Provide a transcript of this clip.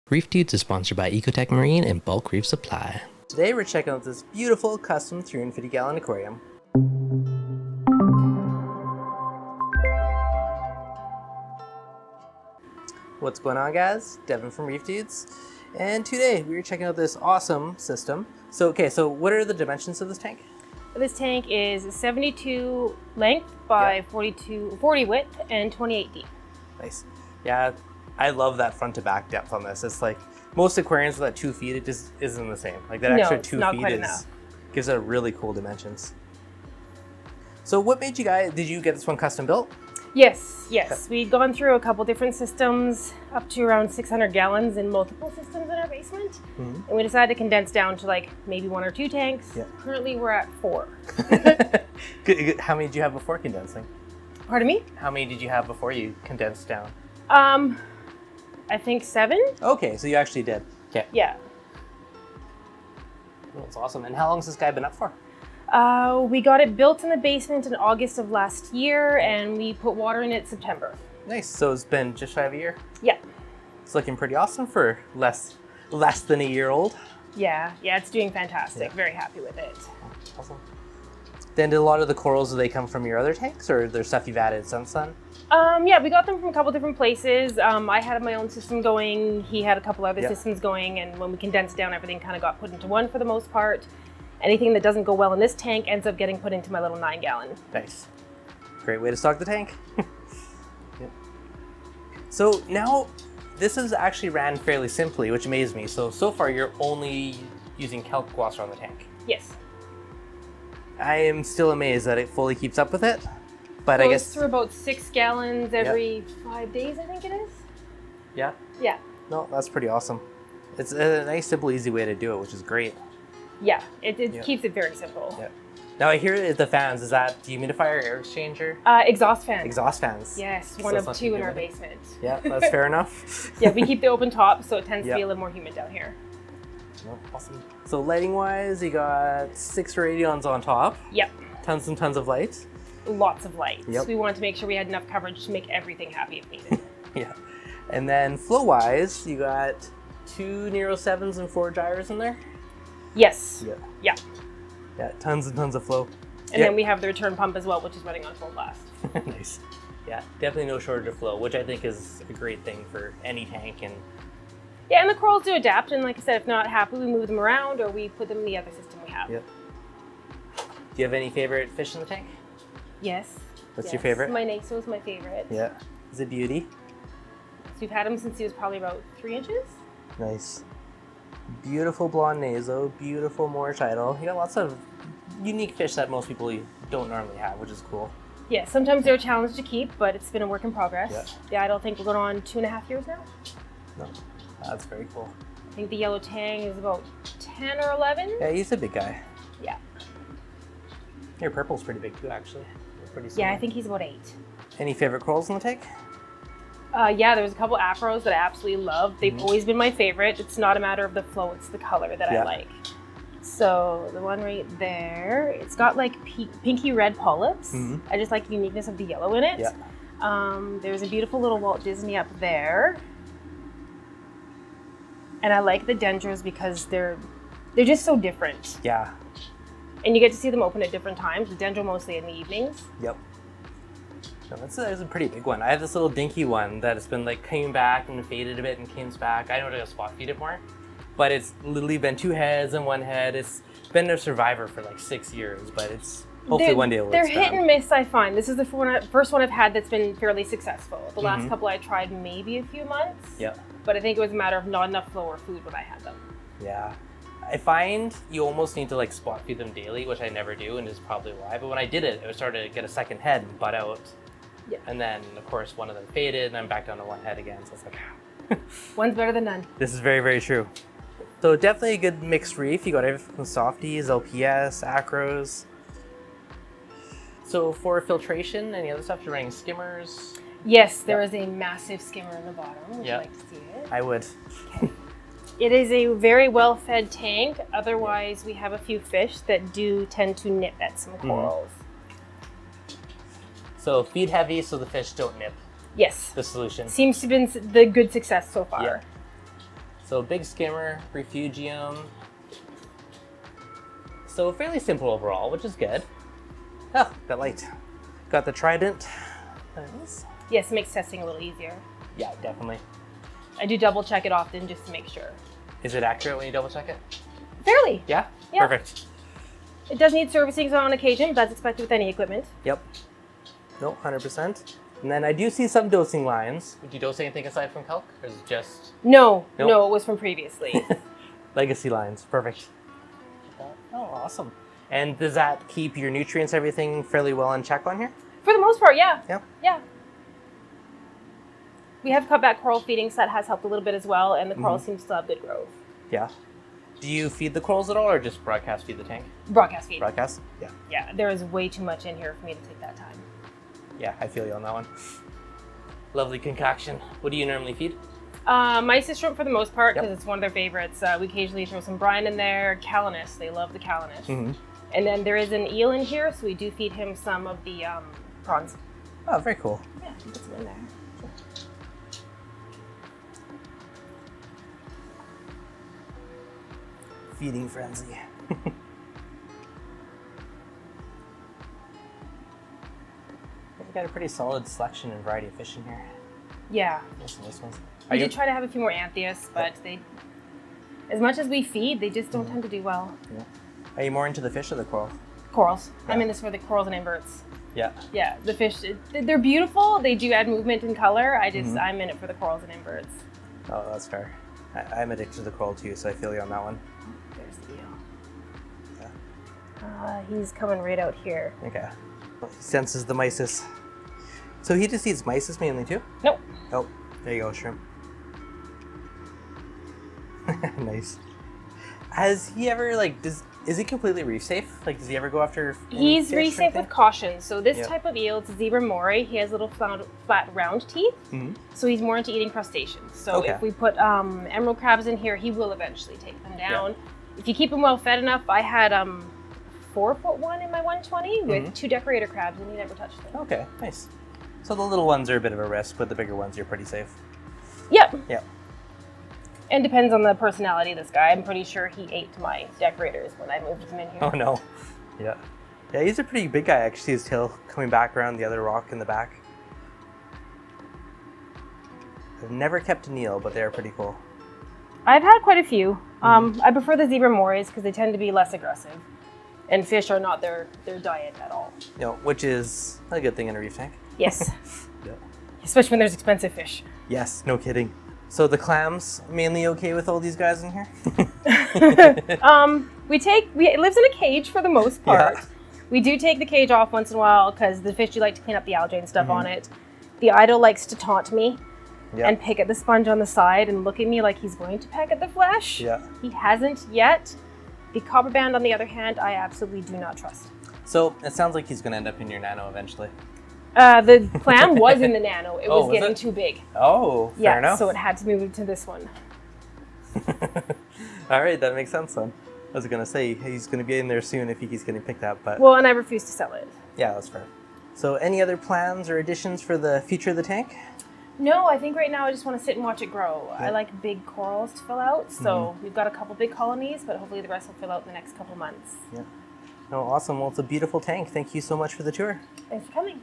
ReefDudes is sponsored by Ecotech Marine and Bulk Reef Supply. Today we're checking out this beautiful custom 350-gallon aquarium. What's going on, guys? Devin from ReefDudes, and today we're checking out this awesome system. So what are the dimensions of this tank? This tank is 72 length by 40 width and 28 deep. Nice. Yeah, I love that front to back depth on this. It's like most aquariums with that 2 feet, it just isn't the same. Like that extra 2 feet gives it really cool dimensions. So what made you guys, did you get this one custom built? Yes. We'd gone through a couple different systems up to around 600 gallons in multiple systems in our basement. And we decided to condense down to like maybe 1 or 2 tanks. Currently we're at 4. How many did you have before condensing? Pardon me? How many did you have before you condensed down? I think 7. Okay, so you actually did. Okay. Yeah. That's awesome. And how long has this guy been up for? We got it built in the basement in August of last year, and we put water in it September. Nice. So it's been just shy of a year? Yeah. It's looking pretty awesome for less than a year old. Yeah, it's doing fantastic. Yeah. Very happy with it. Awesome. Then did a lot of the corals, do they come from your other tanks, or there's stuff you've added since then? Yeah, we got them from a couple different places. I had my own system going. He had a couple other systems going, and when we condensed down, everything kind of got put into one for the most part. Anything that doesn't go well in this tank ends up getting put into my little 9-gallon. Nice. Great way to stock the tank. Yep. So now, this is actually ran fairly simply, which amazed me. So far you're only using kelp water on the tank. Yes. I am still amazed that it fully keeps up with it. But I guess through about 6 gallons every 5 days, I think it is. Yeah? Yeah. No, that's pretty awesome. It's a nice, simple, easy way to do it, which is great. Yeah, it keeps it very simple. Yeah. Now I hear the fans, is that dehumidifier, air exchanger? Exhaust fans. Exhaust fans. Yes, one of 2 in our basement. Yeah, that's fair enough. Yeah, we keep the open top, so it tends to be a little more humid down here. Oh, awesome. So lighting wise, you got 6 radions on top. Yep. Tons and tons of light. Lots of light. Yep. We wanted to make sure we had enough coverage to make everything happy if needed. Yeah. And then flow wise, you got 2 Nero 7s and 4 gyros in there? Yes. Yeah, tons and tons of flow. And then we have the return pump as well, which is running on full blast. Nice. Yeah, definitely no shortage of flow, which I think is a great thing for any tank. And yeah, and the corals do adapt, and like I said, if not happy, we move them around or we put them in the other system we have. Yep. Do you have any favorite fish in the tank? Yes. What's your favorite? My Naso is my favorite. Yeah. He's a beauty. So we've had him since he was probably about 3 inches. Nice. Beautiful blonde naso, beautiful moor title. You got lots of unique fish that most people don't normally have, which is cool. Yeah, sometimes they're a challenge to keep, but it's been a work in progress. Yeah, I don't think we're going on 2.5 years now. No, that's very cool. I think the yellow tang is about 10 or 11. Yeah, he's a big guy. Yeah. Your purple's pretty big too, actually. Pretty yeah, I think he's about 8. Any favorite corals in the tank? Yeah, there's a couple acros that I absolutely love. They've always been my favorite. It's not a matter of the flow, it's the color that I like. So the one right there, it's got like pinky red polyps. I just like the uniqueness of the yellow in it. There's a beautiful little Walt Disney up there. And I like the dendros because they're just so different. Yeah. And you get to see them open at different times. The dendro mostly in the evenings. Yep. No, that's a pretty big one. I have this little dinky one that has been like came back and faded a bit and came back. I know to spot feed it more, but it's literally been 2 heads and 1 head. It's been a survivor for like 6 years, but it's hopefully one day it'll They're expand. hit and miss, I find. This is the first one I've had that's been fairly successful. The last couple I tried maybe a few months. Yeah. But I think it was a matter of not enough flow or food when I had them. Yeah. I find you almost need to like spot feed them daily, which I never do, and is probably why. But when I did it, I started to get a second head and butt out. Yeah. And then, of course, one of them faded, and I'm back down to 1 head again. So it's like, one's better than none. This is very, very true. So definitely a good mixed reef. You got everything from softies, LPS, acros. So for filtration, any other stuff? You're running skimmers? Yes, there is a massive skimmer in the bottom. Would you like to see it? I would. Okay. It is a very well-fed tank. Otherwise, we have a few fish that do tend to nip at some corals. So feed heavy so the fish don't nip. Yes. The solution. Seems to have been the good success so far. Yeah. So big skimmer, refugium. So fairly simple overall, which is good. Oh, got light. Got the trident. Nice. Yes, it makes testing a little easier. Yeah, definitely. I do double check it often just to make sure. Is it accurate when you double check it? Fairly. Yeah? Yeah. Perfect. It does need servicing on occasion, but that's expected with any equipment. Yep. No, 100%. And then I do see some dosing lines. Would you dose anything aside from calc? Or is it just No, Nope. no, it was from previously. legacy lines? Perfect. Oh, awesome. And does that keep your nutrients, everything fairly well in check on here? For the most part, yeah. Yeah. Yeah. We have cut back coral feeding, so that has helped a little bit as well, and the coral seems to have good growth. Yeah. Do you feed the corals at all, or just broadcast feed the tank? Broadcast feed. Broadcast? Yeah. Yeah, there is way too much in here for me to take that time. Yeah, I feel you on that one. Lovely concoction. What do you normally feed? Mice is shrimp for the most part because Yep. it's one of their favorites. We occasionally throw some brine in there. Calanus, they love the calanus. Mm-hmm. And then there is an eel in here, so we do feed him some of the prawns. Oh, very cool. Yeah, put some in there. Feeding frenzy. We've got a pretty solid selection and variety of fish in here. Yeah. Most nice ones. We did try to have a few more anthias, but they, as much as we feed, they just don't tend to do well. Yeah. Are you more into the fish or the coral? Corals. Yeah. I'm in this for the corals and inverts. Yeah. Yeah, the fish, they're beautiful. They do add movement and color. I'm in it for the corals and inverts. Oh, that's fair. I'm addicted to the coral too, so I feel you on that one. There's the eel. Yeah. He's coming right out here. Okay. Well, he senses the mysis. So he just eats mysis mainly too? Nope. Oh, there you go, shrimp. Nice. Has he ever is he completely reef safe? Like, does he ever go after? He's reef safe with caution. So this Yep. type of eel, it's a zebra moray. He has little flat round teeth. Mm-hmm. So he's more into eating crustaceans. So Okay. if we put emerald crabs in here, he will eventually take them down. If you keep him well fed enough, I had 4'1" in my 120 with 2 decorator crabs, and he never touched them. Okay, nice. So the little ones are a bit of a risk, but the bigger ones you're pretty safe. Yep. Yep. And depends on the personality of this guy. I'm pretty sure he ate my decorators when I moved them in here. Oh no. Yeah. Yeah, he's a pretty big guy actually. His tail coming back around the other rock in the back. I've never kept an eel, but they're pretty cool. I've had quite a few. I prefer the zebra morays because they tend to be less aggressive. And fish are not their diet at all. You know, which is a good thing in a reef tank. Yes. Yeah. Especially when there's expensive fish. Yes, no kidding. So the clams mainly okay with all these guys in here? It lives in a cage for the most part. Yeah. We do take the cage off once in a while because the fish do like to clean up the algae and stuff on it. The idol likes to taunt me and pick at the sponge on the side and look at me like he's going to peck at the flesh. Yeah. He hasn't yet. The copper band, on the other hand, I absolutely do not trust. So it sounds like he's going to end up in your nano eventually. The clam was in the nano. It was was getting it? too big. Oh, fair enough. So it had to move to this one. All right, that makes sense then. I was going to say he's going to be in there soon if he's getting picked up, but Well, and I refuse to sell it. yeah, that's fair. So any other plans or additions for the future of the tank? No, I think right now I just want to sit and watch it grow. Yeah. I like big corals to fill out, so we've got a couple big colonies, but hopefully the rest will fill out in the next couple months. Yeah. No, awesome. Well, it's a beautiful tank. Thank you so much for the tour. Thanks for coming.